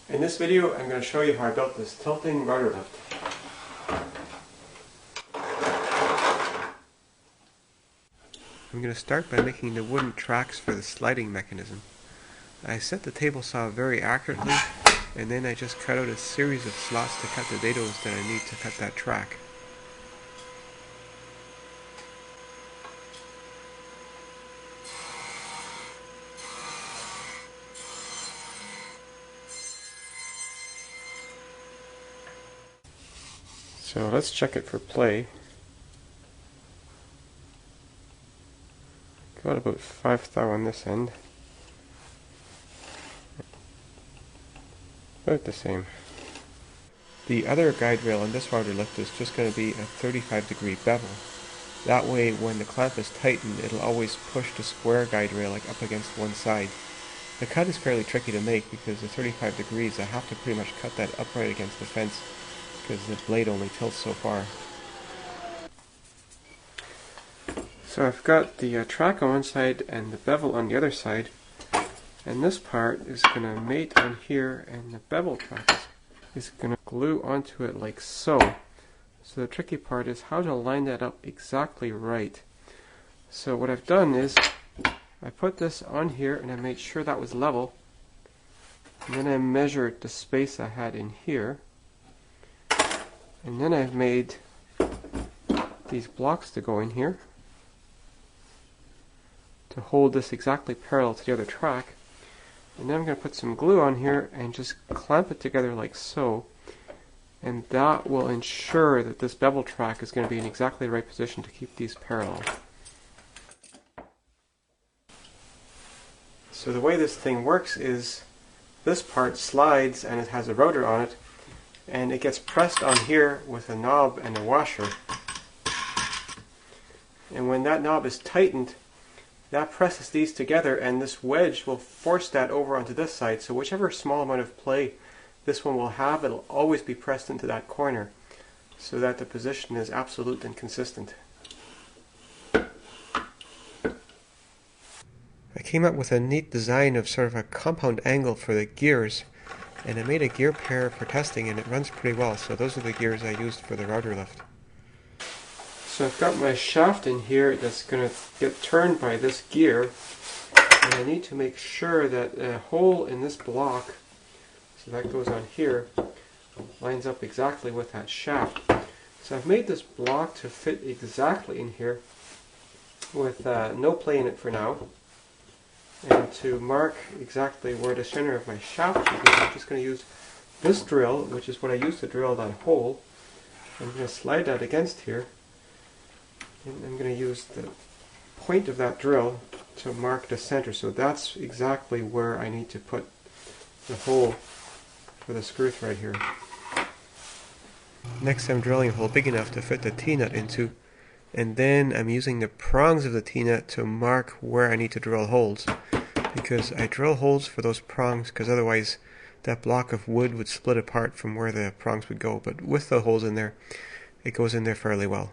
In this video, I'm going to show you how I built this tilting rudder lift. I'm going to start by making the wooden tracks for the sliding mechanism. I set the table saw very accurately, and then I just cut out a series of slots to cut the dados that I need to cut that track. So let's check it for play. Got about 5 thou on this end. About the same. The other guide rail on this rudder lift is just going to be a 35-degree bevel. That way when the clamp is tightened, it'll always push the square guide rail up against one side. The cut is fairly tricky to make because the 35 degrees, I have to pretty much cut that upright against the fence because the blade only tilts so far. So I've got the track on one side and the bevel on the other side, and this part is going to mate on here, and the bevel track is going to glue onto it like so. So the tricky part is how to line that up exactly right. So what I've done is I put this on here and I made sure that was level, and then I measured the space I had in here. And then I've made these blocks to go in here to hold this exactly parallel to the other track. And then I'm going to put some glue on here and just clamp it together like so. And that will ensure that this bevel track is going to be in exactly the right position to keep these parallel. So the way this thing works is this part slides and it has a rotor on it, and it gets pressed on here with a knob and a washer. And when that knob is tightened, that presses these together, and this wedge will force that over onto this side. So whichever small amount of play this one will have, it'll always be pressed into that corner so that the position is absolute and consistent. I came up with a neat design of sort of a compound angle for the gears, and I made a gear pair for testing, and it runs pretty well. So those are the gears I used for the rudder lift. So I've got my shaft in here that's going to get turned by this gear, and I need to make sure that a hole in this block, so that goes on here, lines up exactly with that shaft. So I've made this block to fit exactly in here with no play in it for now. And to mark exactly where the center of my shaft should be, I'm just going to use this drill, which is what I used to drill that hole. I'm going to slide that against here, and I'm going to use the point of that drill to mark the center. So that's exactly where I need to put the hole for the screw thread here. Next, I'm drilling a hole big enough to fit the T-nut into, and then I'm using the prongs of the T-nut to mark where I need to drill holes, because I drill holes for those prongs because otherwise that block of wood would split apart from where the prongs would go. But with the holes in there, it goes in there fairly well.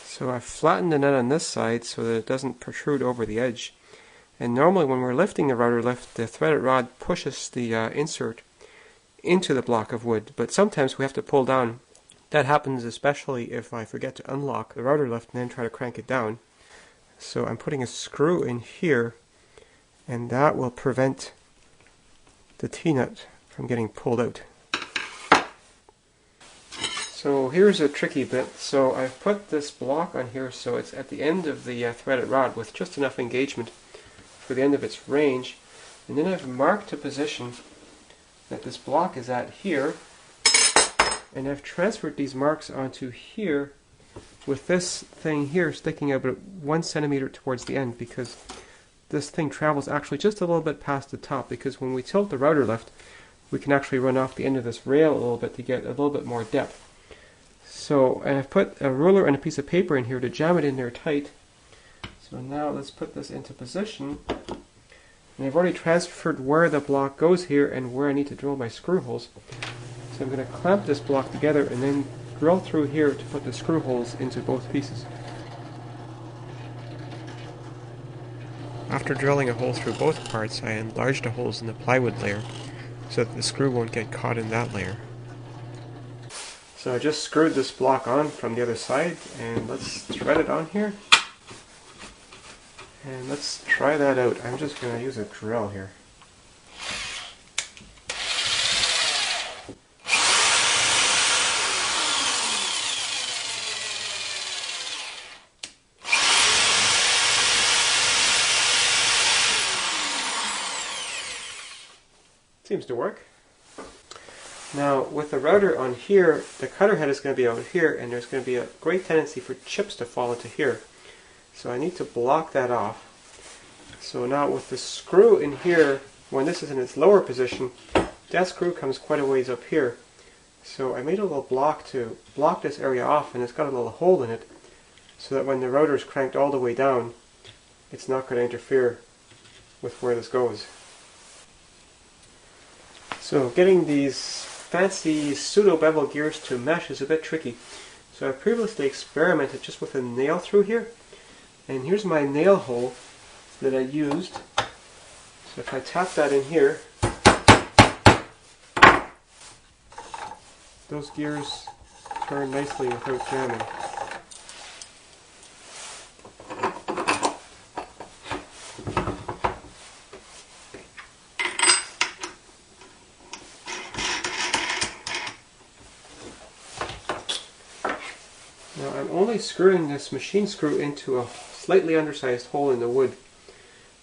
So I've flattened the nut on this side so that it doesn't protrude over the edge. And normally when we're lifting the rudder lift, the threaded rod pushes the insert into the block of wood, but sometimes we have to pull down. That happens especially if I forget to unlock the rudder lift and then try to crank it down. So I'm putting a screw in here, and that will prevent the T-nut from getting pulled out. So here's a tricky bit. So I've put this block on here so it's at the end of the threaded rod with just enough engagement for the end of its range, and then I've marked a position that this block is at here, and I've transferred these marks onto here with this thing here sticking out about 1 centimeter towards the end, because this thing travels actually just a little bit past the top, because when we tilt the rudder lift we can actually run off the end of this rail a little bit to get a little bit more depth. So I've put a ruler and a piece of paper in here to jam it in there tight. So now let's put this into position, and I've already transferred where the block goes here and where I need to drill my screw holes. So I'm going to clamp this block together and then drill through here to put the screw holes into both pieces. After drilling a hole through both parts, I enlarged the holes in the plywood layer so that the screw won't get caught in that layer. So I just screwed this block on from the other side, and let's thread it on here. And let's try that out. I'm just going to use a drill here. Seems to work. Now with the router on here, the cutter head is going to be out here, and there's going to be a great tendency for chips to fall into here. So I need to block that off. So now with the screw in here, when this is in its lower position, that screw comes quite a ways up here. So I made a little block to block this area off, and it's got a little hole in it, so that when the router is cranked all the way down, it's not going to interfere with where this goes. So getting these fancy pseudo bevel gears to mesh is a bit tricky. So I previously experimented just with a nail through here, and here's my nail hole that I used. So if I tap that in here, those gears turn nicely without jamming. Now I'm only screwing this machine screw into a slightly undersized hole in the wood,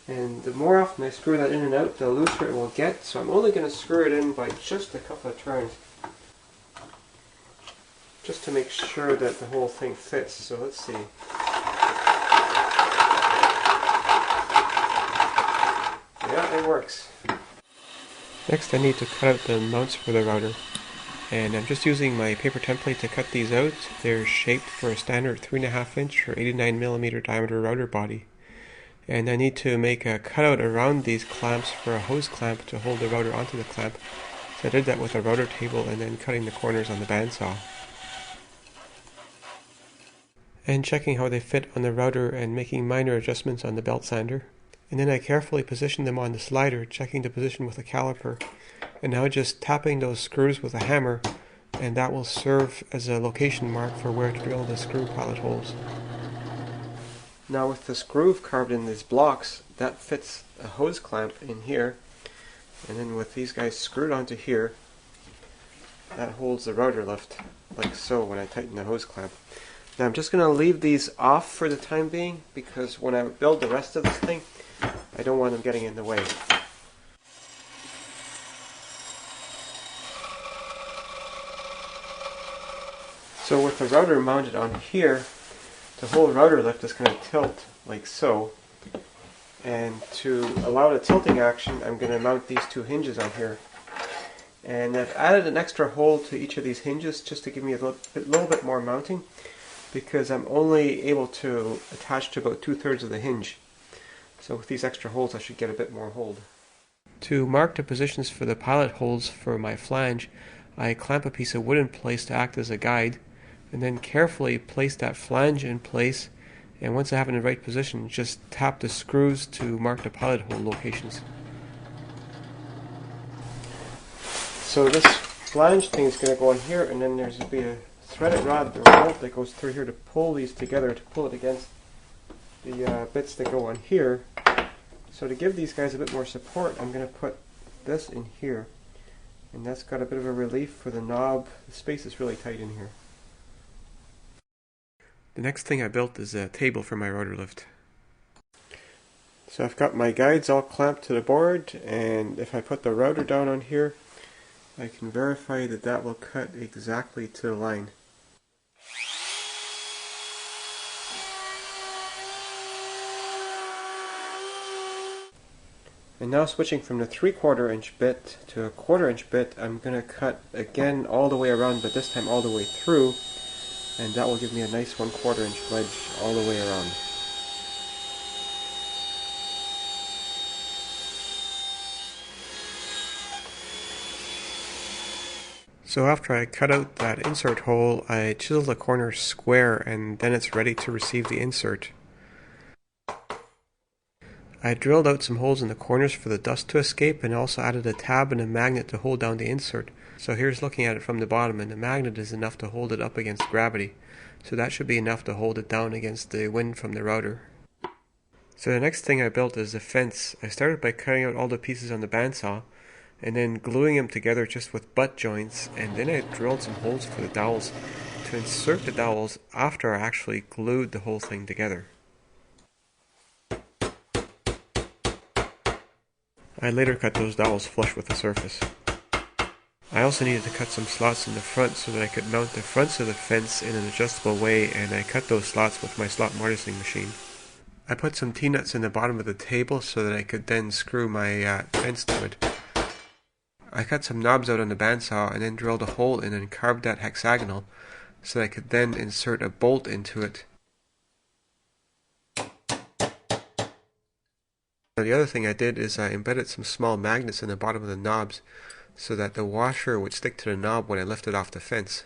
and the more often I screw that in and out, the looser it will get, so I'm only going to screw it in by just a couple of turns, just to make sure that the whole thing fits. So let's see. Yeah, it works. Next I need to cut out the mounts for the router. And I'm just using my paper template to cut these out. They're shaped for a standard 3.5 inch or 89mm diameter router body. And I need to make a cutout around these clamps for a hose clamp to hold the router onto the clamp. So I did that with a router table and then cutting the corners on the bandsaw. And checking how they fit on the router and making minor adjustments on the belt sander. And then I carefully positioned them on the slider, checking the position with a caliper. And now just tapping those screws with a hammer, and that will serve as a location mark for where to drill the screw pilot holes. Now with this groove carved in these blocks, that fits a hose clamp in here, and then with these guys screwed onto here, that holds the router lift, like so when I tighten the hose clamp. Now I'm just going to leave these off for the time being, because when I build the rest of this thing, I don't want them getting in the way. So with the router mounted on here, the whole router lift is going to tilt like so. And to allow the tilting action, I'm going to mount these two hinges on here. And I've added an extra hole to each of these hinges just to give me a little bit more mounting, because I'm only able to attach to about 2/3 of the hinge. So with these extra holes I should get a bit more hold. To mark the positions for the pilot holes for my flange, I clamp a piece of wood in place to act as a guide, and then carefully place that flange in place, and once I have it in the right position, just tap the screws to mark the pilot hole locations. So this flange thing is going to go on here, and then there's going to be a threaded rod or bolt that goes through here to pull these together, to pull it against the bits that go on here. So to give these guys a bit more support, I'm going to put this in here, and that's got a bit of a relief for the knob. The space is really tight in here. The next thing I built is a table for my router lift. So I've got my guides all clamped to the board, and if I put the router down on here, I can verify that that will cut exactly to the line. And now switching from the 3/4 inch bit to a 1/4 inch bit, I'm going to cut again all the way around, but this time all the way through, and that will give me a nice 1/4 inch wedge all the way around. So after I cut out that insert hole, I chisel the corner square, and then it's ready to receive the insert. I drilled out some holes in the corners for the dust to escape and also added a tab and a magnet to hold down the insert. So here's looking at it from the bottom, and the magnet is enough to hold it up against gravity. So that should be enough to hold it down against the wind from the router. So the next thing I built is the fence. I started by cutting out all the pieces on the bandsaw and then gluing them together just with butt joints, and then I drilled some holes for the dowels to insert the dowels after I actually glued the whole thing together. I later cut those dowels flush with the surface. I also needed to cut some slots in the front so that I could mount the fronts of the fence in an adjustable way, and I cut those slots with my slot mortising machine. I put some T-nuts in the bottom of the table so that I could then screw my fence to it. I cut some knobs out on the bandsaw and then drilled a hole in and carved that hexagonal so that I could then insert a bolt into it. Now the other thing I did is I embedded some small magnets in the bottom of the knobs so that the washer would stick to the knob when I lifted off the fence.